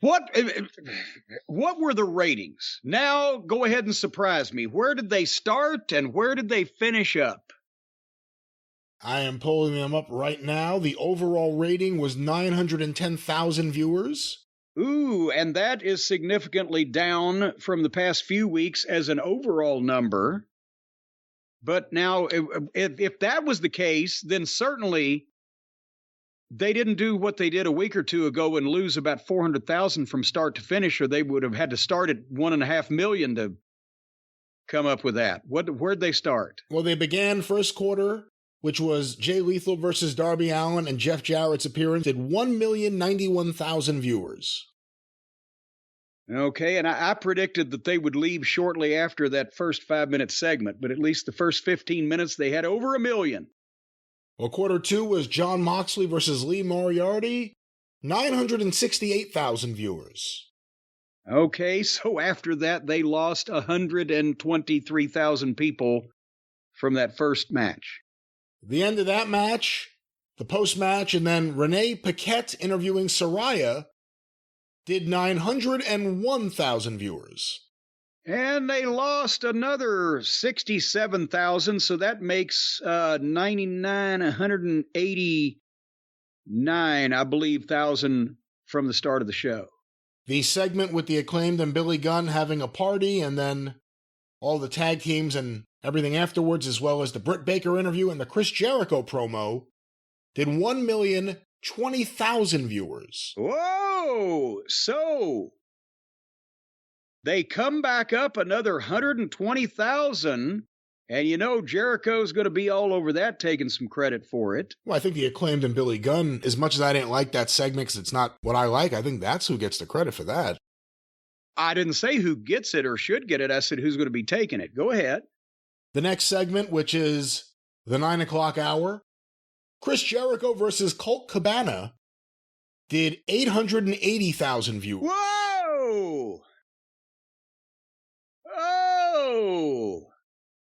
What were the ratings? Now go ahead and surprise me. Where did they start and where did they finish up? I am pulling them up right now. The overall rating was 910,000 viewers. Ooh, and that is significantly down from the past few weeks as an overall number. But now, if that was the case, then certainly they didn't do what they did a week or two ago and lose about 400,000 from start to finish, or they would have had to start at 1.5 million to come up with that. Where'd they start? Well, they began first quarter, which was Jay Lethal versus Darby Allin and Jeff Jarrett's appearance, at 1,091,000 viewers. Okay, and I predicted that they would leave shortly after that first 5-minute segment, but at least the first 15 minutes, they had over 1 million. Well, quarter two was Jon Moxley versus Lee Moriarty, 968,000 viewers. Okay, so after that, they lost 123,000 people from that first match. The end of that match, the post-match, and then Renee Paquette interviewing Saraya did 901,000 viewers. And they lost another 67,000, so that makes 189, I believe, thousand from the start of the show. The segment with the Acclaimed and Billy Gunn having a party, and then all the tag teams and everything afterwards, as well as the Britt Baker interview and the Chris Jericho promo, did 1,020,000 viewers. Whoa! So they come back up another 120,000, and you know Jericho's going to be all over that, taking some credit for it. Well, I think the Acclaimed and Billy Gunn, as much as I didn't like that segment because it's not what I like, I think that's who gets the credit for that. I didn't say who gets it or should get it. I said who's going to be taking it. Go ahead. The next segment, which is the 9 o'clock hour, Chris Jericho versus Colt Cabana, did 880,000 viewers. Whoa! Oh!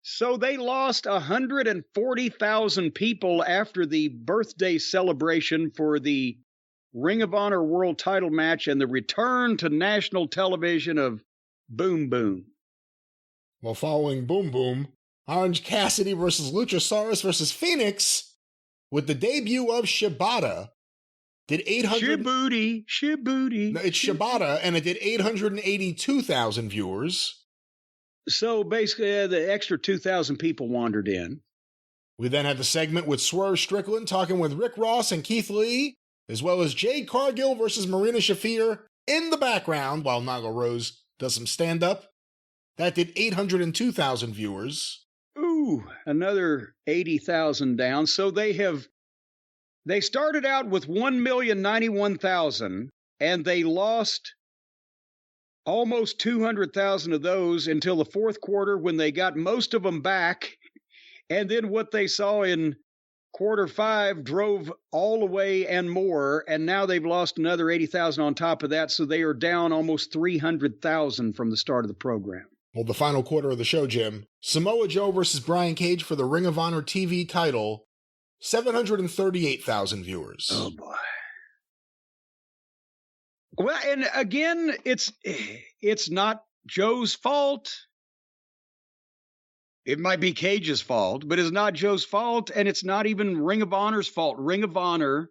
So they lost 140,000 people after the birthday celebration for the Ring of Honor World Title match and the return to national television of Boom Boom. Well, following Boom Boom, Orange Cassidy versus Luchasaurus versus Phoenix, with the debut of Shibata, did 800... Shibooty. No, it's Shibata, and it did 882,000 viewers. So basically, the extra 2,000 people wandered in. We then had the segment with Swerve Strickland talking with Rick Ross and Keith Lee, as well as Jade Cargill versus Marina Shafir in the background while Naga Rose does some stand-up. That did 802,000 viewers. Ooh, another 80,000 down. So they started out with 1,091,000, and they lost almost 200,000 of those until the fourth quarter when they got most of them back. And then what they saw in quarter 5 drove all the way and more. And now they've lost another 80,000 on top of that. So they are down almost 300,000 from the start of the program. Well, the final quarter of the show, Jim, Samoa Joe versus Brian Cage for the Ring of Honor TV title, 738,000 viewers. Oh, boy. Well, and again, it's not Joe's fault. It might be Cage's fault, but it's not Joe's fault, and it's not even Ring of Honor's fault. Ring of Honor,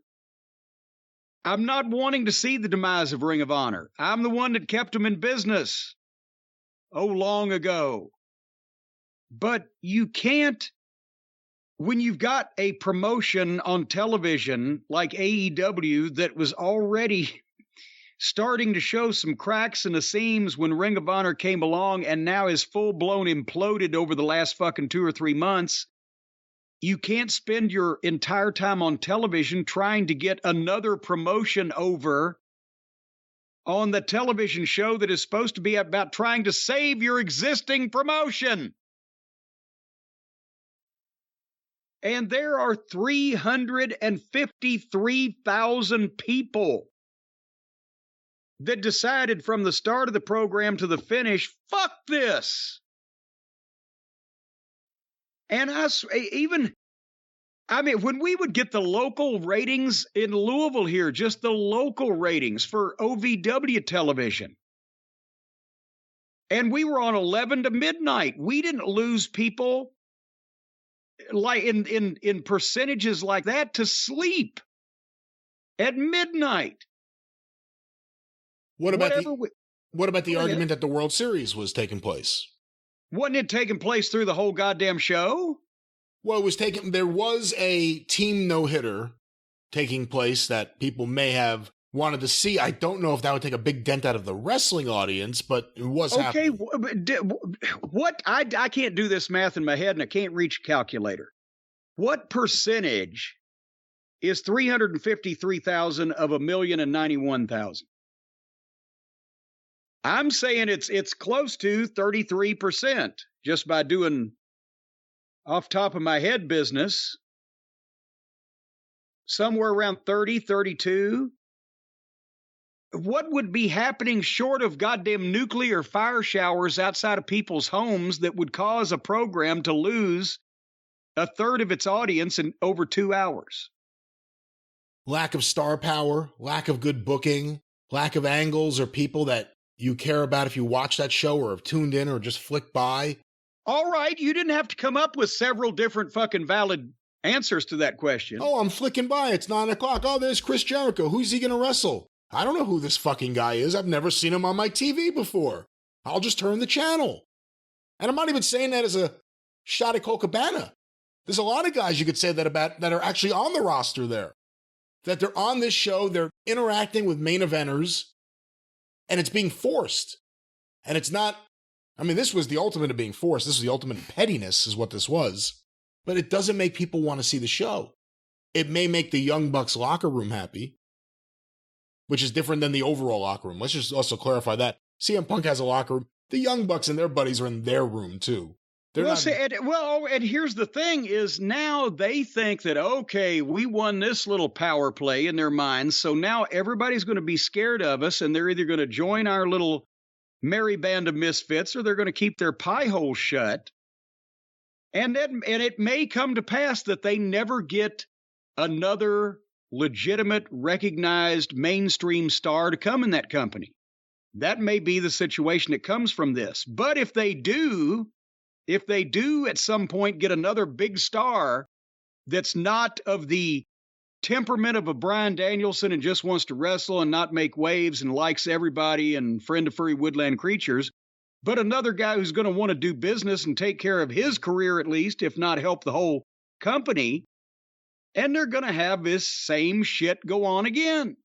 I'm not wanting to see the demise of Ring of Honor. I'm the one that kept them in business. Long ago. But you can't, when you've got a promotion on television like AEW that was already starting to show some cracks in the seams when Ring of Honor came along and now is full-blown imploded over the last fucking 2 or 3 months, you can't spend your entire time on television trying to get another promotion over on the television show that is supposed to be about trying to save your existing promotion. And there are 353,000 people that decided from the start of the program to the finish, fuck this. And I mean, when we would get the local ratings in Louisville here, just the local ratings for OVW television, and we were on 11 to midnight, we didn't lose people like in percentages like that to sleep at midnight. What about the argument that the World Series was taking place? Wasn't it taking place through the whole goddamn show? Well, there was a team no-hitter taking place that people may have wanted to see. I don't know if that would take a big dent out of the wrestling audience, but it was happening. Okay, what? I can't do this math in my head, and I can't reach a calculator. What percentage is 353,000 of 1,091,000? I'm saying it's close to 33% just by doing off top of my head business. Somewhere around 30, 32. What would be happening short of goddamn nuclear fire showers outside of people's homes that would cause a program to lose a third of its audience in over 2 hours? Lack of star power, lack of good booking, lack of angles or people that you care about if you watch that show or have tuned in or just flicked by. All right, you didn't have to come up with several different fucking valid answers to that question. Oh, I'm flicking by. It's 9 o'clock. Oh, there's Chris Jericho. Who's he going to wrestle? I don't know who this fucking guy is. I've never seen him on my TV before. I'll just turn the channel. And I'm not even saying that as a shot at Cole Cabana. There's a lot of guys you could say that about that are actually on the roster there. That they're on this show, they're interacting with main eventers, and it's being forced. And it's not, I mean, this was the ultimate of being forced. This was the ultimate in pettiness is what this was. But it doesn't make people want to see the show. It may make the Young Bucks locker room happy, which is different than the overall locker room. Let's just also clarify that. CM Punk has a locker room. The Young Bucks and their buddies are in their room, too. And here's the thing is now they think that, okay, we won this little power play in their minds, so now everybody's going to be scared of us, and they're either going to join our little merry band of misfits or they're going to keep their pie hole shut. And it may come to pass that they never get another legitimate, recognized mainstream star to come in that company. That may be the situation that comes from this. But if they do at some point get another big star that's not of the temperament of a Bryan Danielson and just wants to wrestle and not make waves and likes everybody and friend of furry woodland creatures, but another guy who's going to want to do business and take care of his career at least, if not help the whole company, and they're going to have this same shit go on again.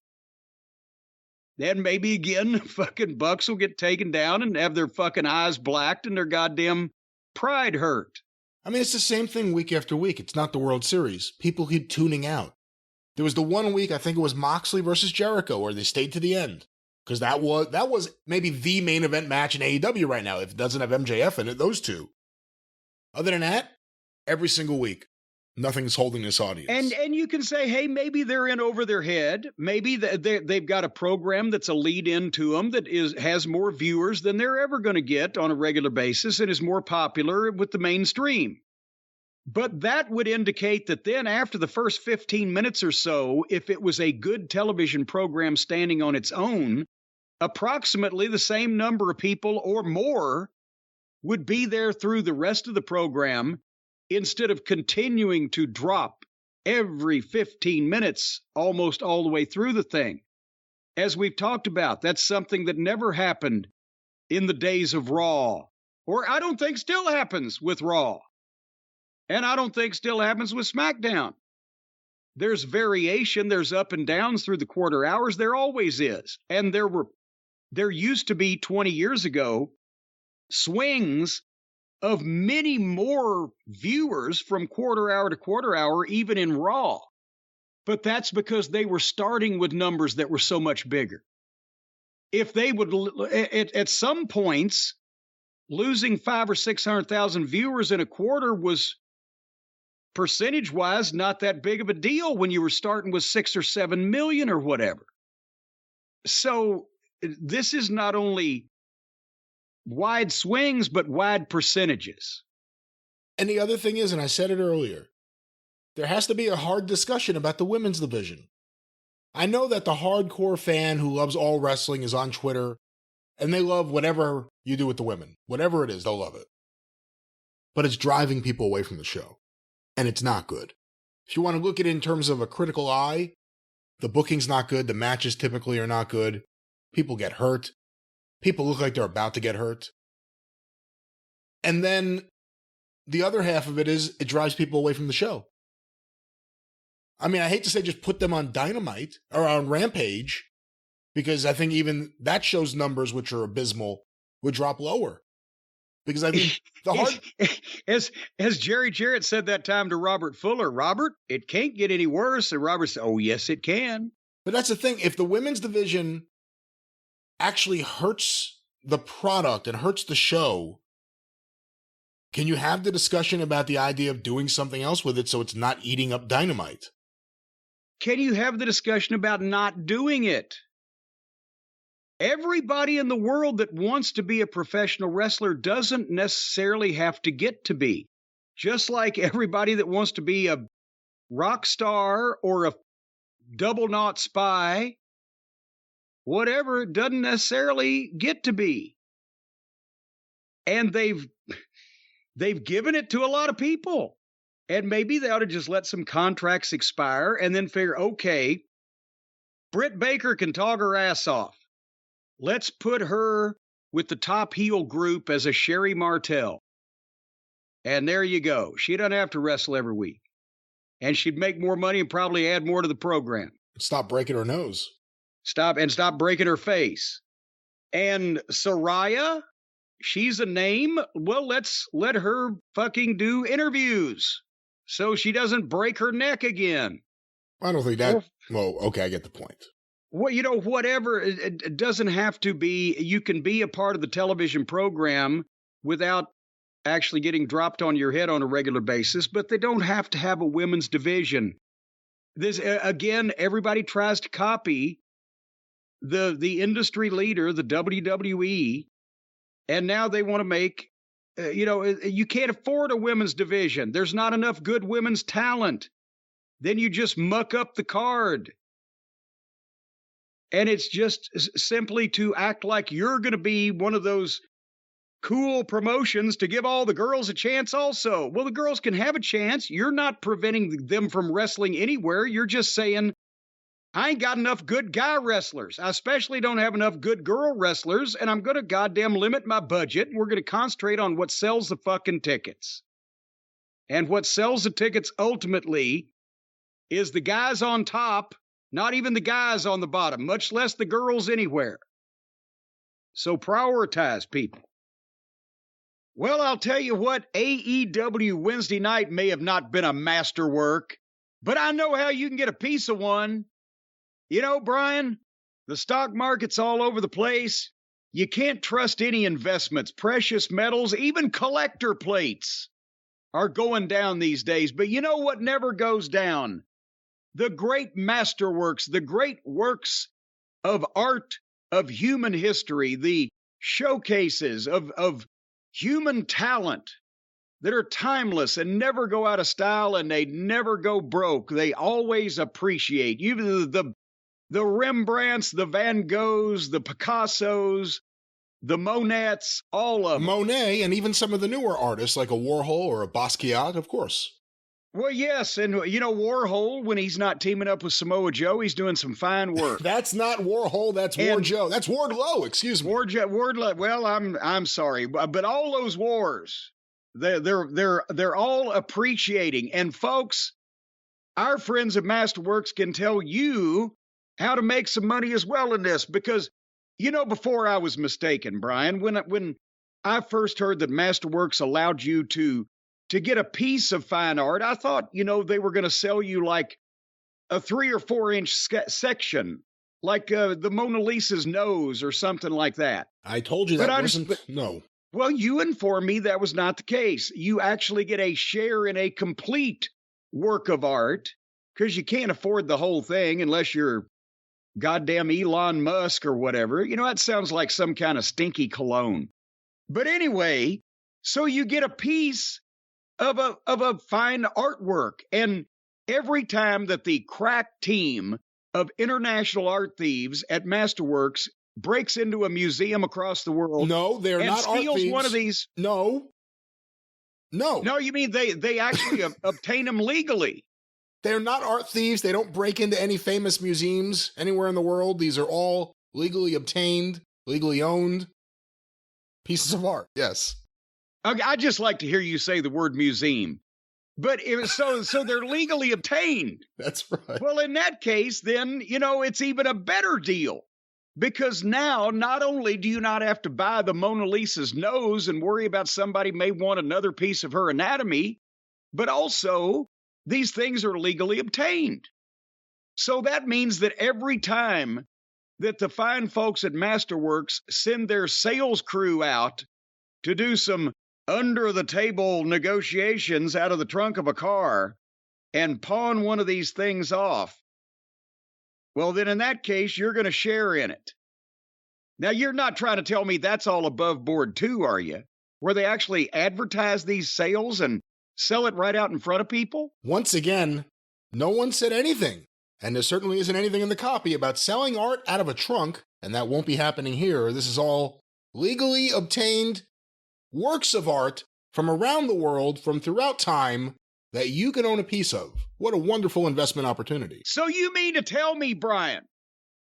Then maybe again, fucking Bucks will get taken down and have their fucking eyes blacked and their goddamn pride hurt. I mean, it's the same thing week after week. It's not the World Series. People keep tuning out. There was the one week, I think it was Moxley versus Jericho, where they stayed to the end. Because that was maybe the main event match in AEW right now, if it doesn't have MJF in it, those two. Other than that, every single week, nothing's holding this audience. And you can say, hey, maybe they're in over their head. Maybe they've got a program that's a lead-in to them that has more viewers than they're ever going to get on a regular basis and is more popular with the mainstream. But that would indicate that then after the first 15 minutes or so, if it was a good television program standing on its own, approximately the same number of people or more would be there through the rest of the program instead of continuing to drop every 15 minutes almost all the way through the thing. As we've talked about, that's something that never happened in the days of Raw, or I don't think still happens with Raw, and I don't think still happens with SmackDown. There's variation, there's up and downs through the quarter hours, there always is. And there used to be 20 years ago swings of many more viewers from quarter hour to quarter hour, even in Raw. But that's because they were starting with numbers that were so much bigger. If they would, at some points, losing 500,000 or 600,000 viewers in a quarter was percentage-wise not that big of a deal when you were starting with 6 or 7 million or whatever. So this is not only wide swings, but wide percentages. And the other thing is, and I said it earlier, there has to be a hard discussion about the women's division. I know that the hardcore fan who loves all wrestling is on Twitter, and they love whatever you do with the women. Whatever it is, they'll love it. But it's driving people away from the show, and it's not good. If you want to look at it in terms of a critical eye, the booking's not good, the matches typically are not good, people get hurt, people look like they're about to get hurt. And then the other half of it is it drives people away from the show. I mean, I hate to say just put them on Dynamite or on Rampage, because I think even that show's numbers, which are abysmal, would drop lower. Because I think the hard... As Jerry Jarrett said that time to Robert Fuller, Robert, it can't get any worse. And Robert said, oh, yes, it can. But that's the thing. If the women's division actually hurts the product and hurts the show, can you have the discussion about the idea of doing something else with it so it's not eating up Dynamite? Can you have the discussion about not doing it? Everybody in the world that wants to be a professional wrestler doesn't necessarily have to get to be. Just like everybody that wants to be a rock star or a double knot spy, whatever, doesn't necessarily get to be. And they've given it to a lot of people. And maybe they ought to just let some contracts expire and then figure, okay, Britt Baker can talk her ass off. Let's put her with the top heel group as a Sherry Martel. And there you go. She doesn't have to wrestle every week. And she'd make more money and probably add more to the program. Stop breaking her nose. Stop breaking her face. And Saraya, she's a name. Well, let's let her fucking do interviews so she doesn't break her neck again. I don't think that... Well, okay, I get the point. Well, you know, whatever. It doesn't have to be. You can be a part of the television program without actually getting dropped on your head on a regular basis, but they don't have to have a women's division. This, again, everybody tries to copy the industry leader, the WWE, and now they want to make, you can't afford a women's division. There's not enough good women's talent. Then you just muck up the card. And it's just simply to act like you're going to be one of those cool promotions to give all the girls a chance also. Well, the girls can have a chance. You're not preventing them from wrestling anywhere. You're just saying, I ain't got enough good guy wrestlers. I especially don't have enough good girl wrestlers, and I'm going to goddamn limit my budget. We're going to concentrate on what sells the fucking tickets. And what sells the tickets ultimately is the guys on top, not even the guys on the bottom, much less the girls anywhere. So prioritize, people. Well, I'll tell you what, AEW Wednesday night may have not been a masterwork, but I know how you can get a piece of one. You know, Brian, the stock market's all over the place. You can't trust any investments, precious metals, even collector plates are going down these days. But you know what never goes down? The great masterworks, the great works of art, of human history, the showcases of human talent that are timeless and never go out of style, and they never go broke. They always appreciate. The Rembrandts, the Van Goghs, the Picassos, the Monettes, all of them. Monet, and even some of the newer artists like a Warhol or a Basquiat, of course. Well, yes, and you know, Warhol, when he's not teaming up with Samoa Joe, he's doing some fine work. That's not Warhol, that's Ward Joe. That's Wardlow, excuse me. Wardlow. Well, I'm sorry, but all those wars, they're all appreciating. And folks, our friends at Masterworks can tell you how to make some money as well in this, because you know, before I was mistaken, Brian, when I first heard that Masterworks allowed you to get a piece of fine art, I thought, you know, they were going to sell you like a 3 or 4 inch section, like the Mona Lisa's nose or something like that. I told you that wasn't, no. Well, you informed me that was not the case. You actually get a share in a complete work of art, because you can't afford the whole thing unless you're goddamn Elon Musk or whatever. You know, that sounds like some kind of stinky cologne. But anyway, so you get a piece of a fine artwork, and every time that the crack team of international art thieves at Masterworks breaks into a museum across the world, No, they're not art steals thieves. one of these. No, you mean they actually obtain them legally? They're not art thieves. They don't break into any famous museums anywhere in the world. These are all legally obtained, legally owned pieces of art. Yes. Okay, I just like to hear you say the word museum. But so they're legally obtained. That's right. Well, in that case, then, it's even a better deal. Because now, not only do you not have to buy the Mona Lisa's nose and worry about somebody may want another piece of her anatomy, but also these things are legally obtained. So that means that every time that the fine folks at Masterworks send their sales crew out to do some under-the-table negotiations out of the trunk of a car and pawn one of these things off, well, then in that case, you're going to share in it. Now, you're not trying to tell me that's all above board too, are you? Where they actually advertise these sales and sell it right out in front of people? Once again, no one said anything. And there certainly isn't anything in the copy about selling art out of a trunk, and that won't be happening here. This is all legally obtained works of art from around the world, from throughout time, that you can own a piece of. What a wonderful investment opportunity. So you mean to tell me, Brian,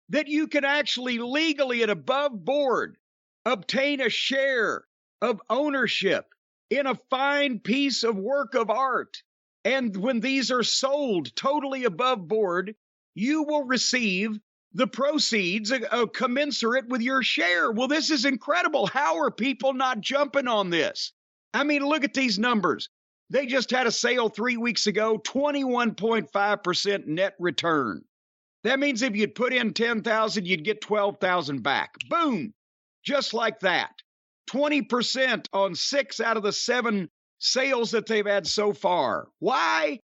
that you can actually legally and above board obtain a share of ownership in a fine piece of work of art, and when these are sold totally above board, you will receive the proceeds commensurate with your share? Well, this is incredible. How are people not jumping on this? I mean, look at these numbers. They just had a sale 3 weeks ago, 21.5% net return. That means if you'd put in 10,000, you'd get 12,000 back. Boom. Just like that. 20% on 6 out of the 7 sales that they've had so far. Why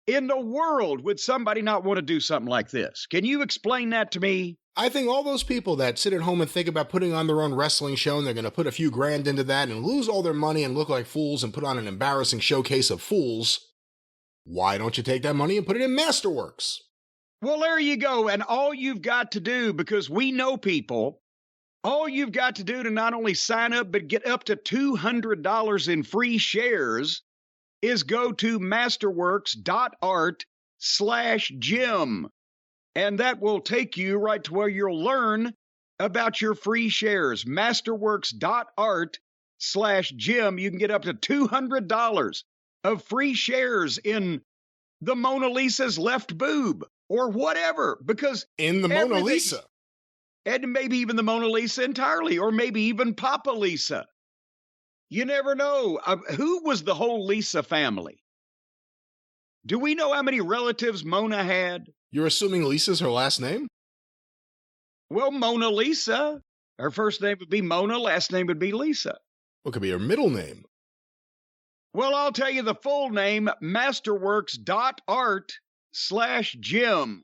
in the world would somebody not want to do something like this? Can you explain that to me? I think all those people that sit at home and think about putting on their own wrestling show and they're going to put a few grand into that and lose all their money and look like fools and put on an embarrassing showcase of fools, why don't you take that money and put it in Masterworks? Well, there you go. And all you've got to do, because we know people, all you've got to do to not only sign up, but get up to $200 in free shares is go to masterworks.art/Jim. And that will take you right to where you'll learn about your free shares. Masterworks.art/Jim. You can get up to $200 of free shares in the Mona Lisa's left boob or whatever, because in the Mona Lisa. And maybe even the Mona Lisa entirely, or maybe even Papa Lisa. You never know. Who was the whole Lisa family? Do we know how many relatives Mona had? You're assuming Lisa's her last name? Well, Mona Lisa. Her first name would be Mona, last name would be Lisa. What could be her middle name? Well, I'll tell you the full name, masterworks.art/Jim.